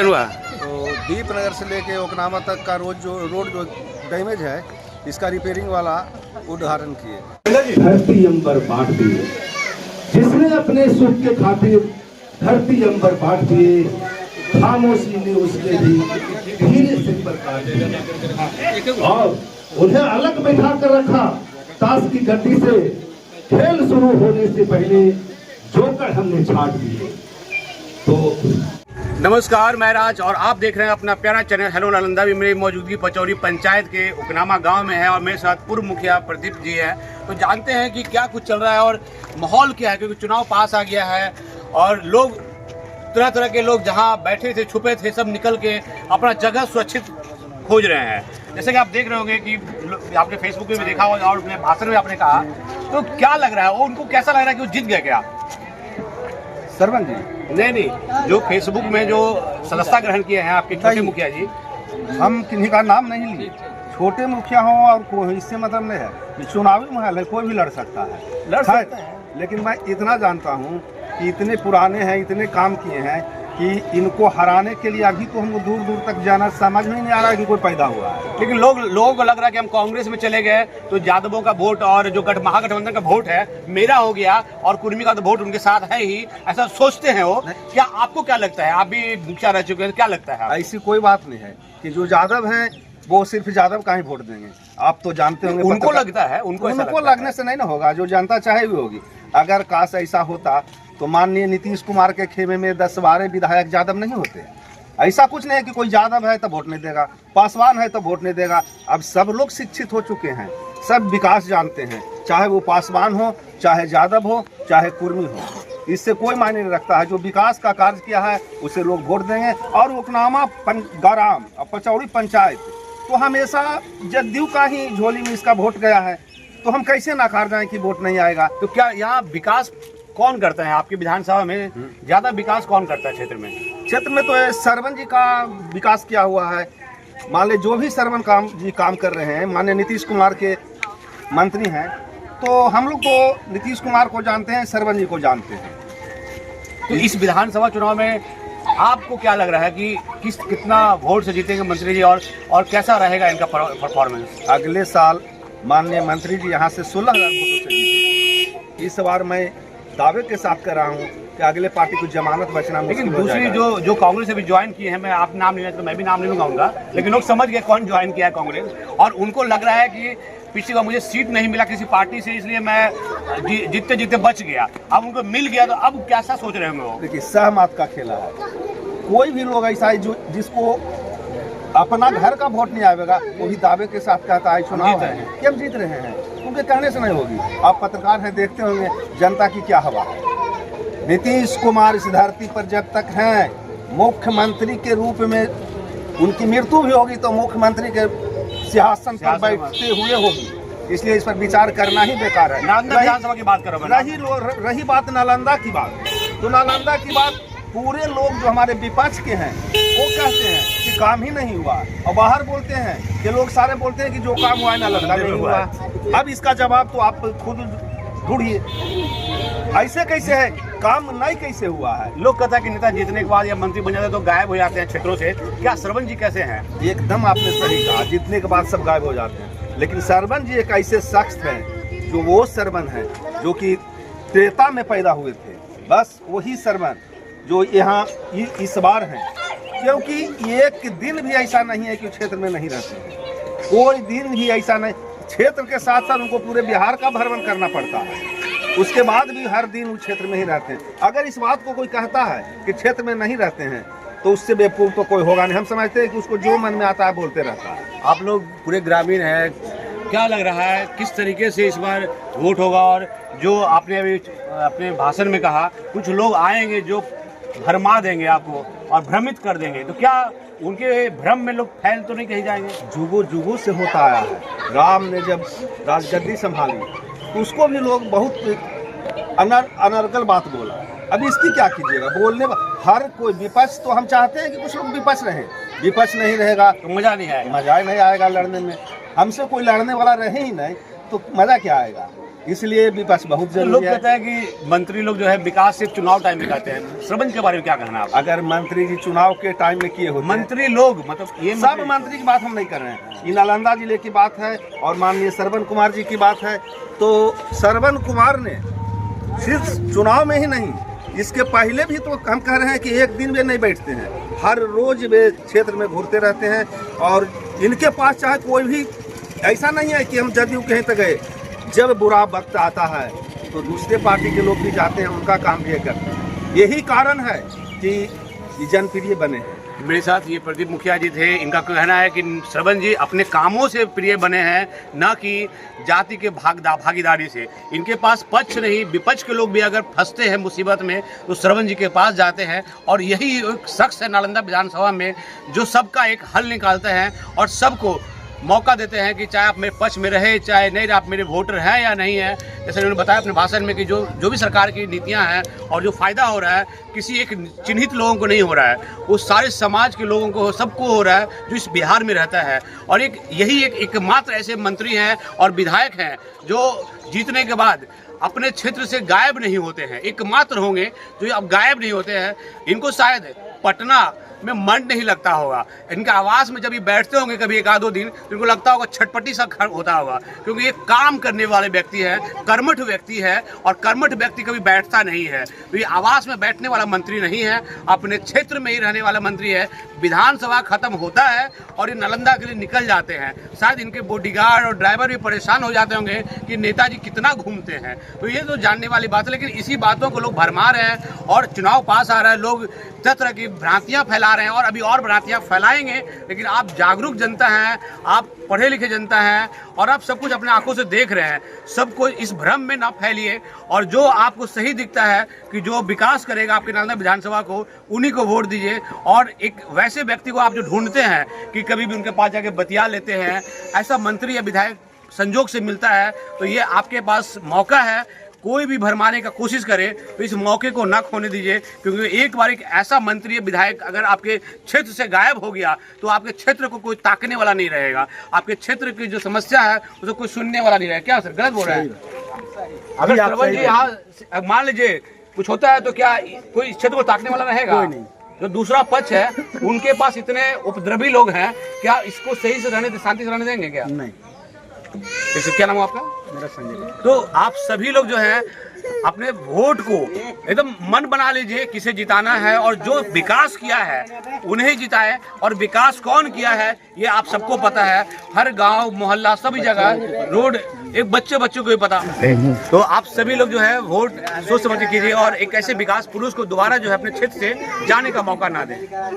हुआ तो दीपनगर से लेके ओकनामा तक का रोड जो डैमेज है, इसका रिपेयरिंग वाला उद्घाटन किए। धरती अंबर बांट दिए, जिसने अपने सुख के खातिर धरती अंबर बांट दिए, खामोशी ने उसके भी धीरे से पर काट दिया और उन्हें अलग बैठा कर रखा। ताश की गड्डी से खेल शुरू होने से पहले जोकर हमने छाट दिए। तो नमस्कार, मैं राज और आप देख रहे हैं अपना प्यारा चैनल हेलो नालंदा। भी मेरी मौजूदगी पचौरी पंचायत के ओकनामा गांव में है और मेरे साथ पूर्व मुखिया प्रदीप जी है। तो जानते हैं कि क्या कुछ चल रहा है और माहौल क्या है, क्योंकि चुनाव पास आ गया है और लोग तरह तरह के लोग जहां बैठे थे छुपे थे सब निकल के अपना जगह सुरक्षित खोज रहे हैं। जैसे कि आप देख रहे होंगे कि आपने फेसबुक पे भी देखा होगा और अपने भाषण में आपने कहा, तो क्या लग रहा है वो उनको कैसा लग रहा है कि वो जीत गया क्या? सरवन जी नहीं, जो फेसबुक में जो सदस्यता ग्रहण किए हैं आपके छोटे मुखिया जी, हम किन्हीं का नाम नहीं लिए, छोटे मुखिया हो और कोई इससे मतलब नहीं है। ये चुनावी माहौल है, कोई भी लड़ सकता है। लेकिन मैं इतना जानता हूँ कि इतने पुराने हैं, इतने काम किए हैं कि इनको हराने के लिए अभी तो हमको दूर दूर तक जाना समझ में नहीं आ रहा है कि कोई पैदा हुआ है। लेकिन लोगों को लग रहा है कि हम कांग्रेस में चले गए तो यादवों का वोट और जो महागठबंधन का वोट है मेरा हो गया और कुर्मी का तो वोट उनके साथ है ही, ऐसा सोचते हैं वो। क्या आपको क्या लगता है, आप भी मुखिया रह चुके हैं, क्या लगता है? ऐसी कोई बात नहीं है कि जो यादव हैं वो सिर्फ यादव का ही वोट देंगे। आप तो जानते होंगे, उनको लगता है, उनको लगने से नहीं ना होगा, जो जनता चाहे भी होगी। अगर काश ऐसा होता तो माननीय नीतीश कुमार के खेमे में 10-12 विधायक यादव नहीं होते। ऐसा कुछ नहीं है कि कोई यादव है तो वोट नहीं देगा, पासवान है तो वोट नहीं देगा। अब सब लोग शिक्षित हो चुके हैं, सब विकास जानते हैं, चाहे वो पासवान हो, चाहे यादव हो, चाहे कुर्मी हो, इससे कोई मायने नहीं रखता है। जो विकास का कार्य किया है उसे लोग वोट देंगे। और ओकनामा ग्राम और पचौरी पंचायत तो हमेशा जदयू का ही झोली में इसका वोट गया है, तो हम कैसे नकार जाएं कि वोट नहीं आएगा। तो क्या यहाँ विकास कौन करता है आपकी विधानसभा में? ज्यादा विकास कौन करता है क्षेत्र में? क्षेत्र में तो सरवन जी का विकास किया हुआ है। मान ले जो भी सरवन जी काम कर रहे हैं, माननीय नीतीश कुमार के मंत्री हैं, तो हम लोग तो नीतीश कुमार को जानते हैं, सरवन जी को जानते हैं। तो इस विधानसभा चुनाव में आपको क्या लग रहा है कि कितना वोट से जीतेंगे मंत्री जी और कैसा रहेगा इनका परफॉर्मेंस? अगले साल माननीय मंत्री जी यहाँ से 16,000 वोटों से जीते। इस बार मैं दावे के साथ कर रहा हूँ कि अगले पार्टी को जमानत बचना मुश्किल हो जाएगा। लेकिन दूसरी जो कांग्रेस अभी ज्वाइन किए हैं, मैं आप नाम नहीं लेते तो मैं भी नाम नहीं लूंगा, लेकिन लोग समझ गए कौन ज्वाइन किया है कांग्रेस, और उनको लग रहा है कि पिछली बार मुझे सीट नहीं मिला किसी पार्टी से, इसलिए मैं जीतते जीतते बच गया, अब उनको मिल गया, तो अब कैसा सोच रहे होंगे वो? देखिए, सहमत का खेला है। कोई भी लोग ऐसा है जो जिसको अपना घर का वोट नहीं आएगा वो भी दावे के साथ कहता है चुनाव है कि हम जीत रहे हैं, उनके कहने से नहीं होगी। आप पत्रकार हैं, देखते होंगे जनता की क्या हवा है। नीतीश कुमार इस धरती पर जब तक हैं, मुख्यमंत्री के रूप में उनकी मृत्यु भी होगी तो मुख्यमंत्री के सिंहासन पर बैठते हुए होगी, इसलिए इस पर विचार करना ही बेकार है। नालंदा विधानसभा की बात करो। रही बात नालंदा की बात, तो नालंदा की बात पूरे लोग जो हमारे विपक्ष के हैं वो कहते हैं कि काम ही नहीं हुआ, और बाहर बोलते हैं कि लोग सारे बोलते हैं कि जो काम हुआ है नालंदा में नहीं हुआ। अब इसका जवाब तो आप खुद ढूंढिए, ऐसे कैसे है, काम नहीं कैसे हुआ है। लोग कहता है कि नेता जीतने के बाद या मंत्री बन जाते हैं तो गायब हो जाते हैं क्षेत्रों से। क्या सरवन जी कैसे हैं? एकदम आपने सही कहा, जीतने के बाद सब गायब हो जाते हैं, लेकिन सरवन जी एक ऐसे शख्स हैं जो वो सरवन है जो कि त्रेता में पैदा हुए थे, बस वही सरवन जो यहाँ इस बार हैं। क्योंकि एक दिन भी ऐसा नहीं है कि क्षेत्र में नहीं रहते हैं, कोई दिन भी ऐसा नहीं। क्षेत्र के साथ साथ उनको पूरे बिहार का भ्रमण करना पड़ता है, उसके बाद भी हर दिन उस क्षेत्र में ही रहते हैं। अगर इस बात को कोई कहता है कि क्षेत्र में नहीं रहते हैं तो उससे बेवकूफ़ तो कोई होगा नहीं। हम समझते हैं कि उसको जो मन में आता है बोलते रहता है। आप लोग पूरे ग्रामीण हैं, क्या लग रहा है किस तरीके से इस बार वोट होगा? और जो आपने अभी अपने भाषण में कहा, कुछ लोग आएंगे जो भरमा देंगे आपको और भ्रमित कर देंगे, तो क्या उनके भ्रम में लोग फैल तो नहीं कहीं जाएंगे? जुगों जुगों से होता आया है। राम ने जब राजगद्दी संभाली तो उसको भी लोग बहुत अनर्गल बात बोला। अब इसकी क्या कीजिएगा, बोलने हर कोई विपक्ष, तो हम चाहते हैं कि कुछ लोग विपक्ष रहें। विपक्ष नहीं रहेगा तो मजा नहीं आएगा, मजा नहीं आएगा लड़ने में। हमसे कोई लड़ने वाला रहे ही नहीं तो मजा क्या आएगा। इसलिए विपक्ष बहुत तो लोग जरूरी है। कहते हैं कि मंत्री लोग जो है विकास सिर्फ चुनाव टाइम में कहते हैं। श्रवण के बारे में क्या कहना है आपका? अगर मंत्री जी चुनाव के टाइम में किए होते हैं, मंत्री लोग मतलब ये सब मंत्री की बात हम नहीं कर रहे हैं, ये नालंदा जिले की बात है और माननीय श्रवण कुमार जी की बात है। तो श्रवण कुमार ने सिर्फ चुनाव में ही नहीं, इसके पहले भी तो हम कह रहे हैं कि एक दिन वे नहीं बैठते हैं, हर रोज वे क्षेत्र में घूरते रहते हैं। और इनके पास चाहे कोई भी, ऐसा नहीं है कि हम जदयू कहीं तक गए, जब बुरा वक्त आता है तो दूसरे पार्टी के लोग भी जाते हैं, उनका काम भी करते हैं। यही कारण है कि ये जनप्रिय बने हैं। मेरे साथ ये प्रदीप मुखिया जी थे। इनका कहना है कि श्रवण जी अपने कामों से प्रिय बने हैं, न कि जाति के भागीदारी से। इनके पास पक्ष नहीं, विपक्ष के लोग भी अगर फंसते हैं मुसीबत में तो श्रवण जी के पास जाते हैं। और यही एक शख्स है नालंदा विधानसभा में जो सबका एक हल निकालते हैं और सबको मौका देते हैं कि चाहे आप मेरे पक्ष में रहे चाहे नहीं, आप मेरे वोटर हैं या नहीं है। जैसे उन्होंने बताया अपने भाषण में कि जो भी सरकार की नीतियां हैं और जो फ़ायदा हो रहा है किसी एक चिन्हित लोगों को नहीं हो रहा है, वो सारे समाज के लोगों को, सबको हो रहा है जो इस बिहार में रहता है। और यही एकमात्र ऐसे मंत्री हैं और विधायक हैं जो जीतने के बाद अपने क्षेत्र से गायब नहीं होते हैं, एकमात्र होंगे जो अब गायब नहीं होते हैं। इनको शायद पटना में मन नहीं लगता होगा, इनके आवास में जब ये बैठते होंगे कभी एक आधो दिन तो इनको लगता होगा छटपटी सा होता होगा, क्योंकि ये काम करने वाले व्यक्ति है, कर्मठ व्यक्ति है और कर्मठ व्यक्ति कभी बैठता नहीं है। तो ये आवास में बैठने वाला मंत्री नहीं है, अपने क्षेत्र में ही रहने वाला मंत्री है। विधानसभा खत्म होता है और ये नालंदा के लिए निकल जाते हैं। शायद इनके बॉडीगार्ड और ड्राइवर भी परेशान हो जाते होंगे कि नेताजी कितना घूमते हैं। तो ये तो जानने वाली बात है, लेकिन इसी बातों को लोग भरमा रहे हैं और चुनाव पास आ रहा है, लोग तरह तरह की भ्रांतियां फैला रहे हैं और अभी और भ्रांतियां फैलाएंगे। लेकिन आप जागरूक जनता हैं, आप पढ़े लिखे जनता हैं और आप सब कुछ अपने आंखों से देख रहे हैं। सबको इस भ्रम में ना फैलिए और जो आपको सही दिखता है कि जो विकास करेगा आपके नालंदा विधानसभा को, उन्हीं को वोट दीजिए। और एक वैसे व्यक्ति को आप जो ढूंढते हैं कि कभी भी उनके पास जाके बतिया लेते हैं, ऐसा मंत्री या विधायक संजोग से मिलता है तो ये आपके पास मौका है। कोई भी भरमाने का कोशिश करे तो इस मौके को ना खोने दीजिए, क्योंकि एक बार एक ऐसा मंत्री या विधायक अगर आपके क्षेत्र से गायब हो गया तो आपके क्षेत्र को कोई ताकने वाला नहीं रहेगा, आपके क्षेत्र की जो समस्या है उसको कोई सुनने वाला नहीं रहेगा। क्या सर गलत बोल रहा है? अगर श्रवण जी यहाँ मान लीजिए कुछ होता है तो क्या कोई इस क्षेत्र को ताकने वाला रहेगा? नहीं। जो दूसरा पक्ष है उनके पास इतने उपद्रवी लोग हैं, क्या इसको सही से रहने, शांति से रहने देंगे क्या? नहीं। क्या नाम है आपका? मेरा संजय। तो आप सभी लोग जो हैं अपने वोट को एकदम मन बना लीजिए किसे जिताना है और जो विकास किया है उन्हें जिताए। और विकास कौन किया है ये आप सबको पता है, हर गांव मोहल्ला सभी जगह रोड एक बच्चों को भी पता है। तो आप सभी लोग जो है वोट सोच समझ के कीजिए और एक ऐसे विकास पुरुष को दोबारा जो है अपने क्षेत्र से जाने का मौका ना दें।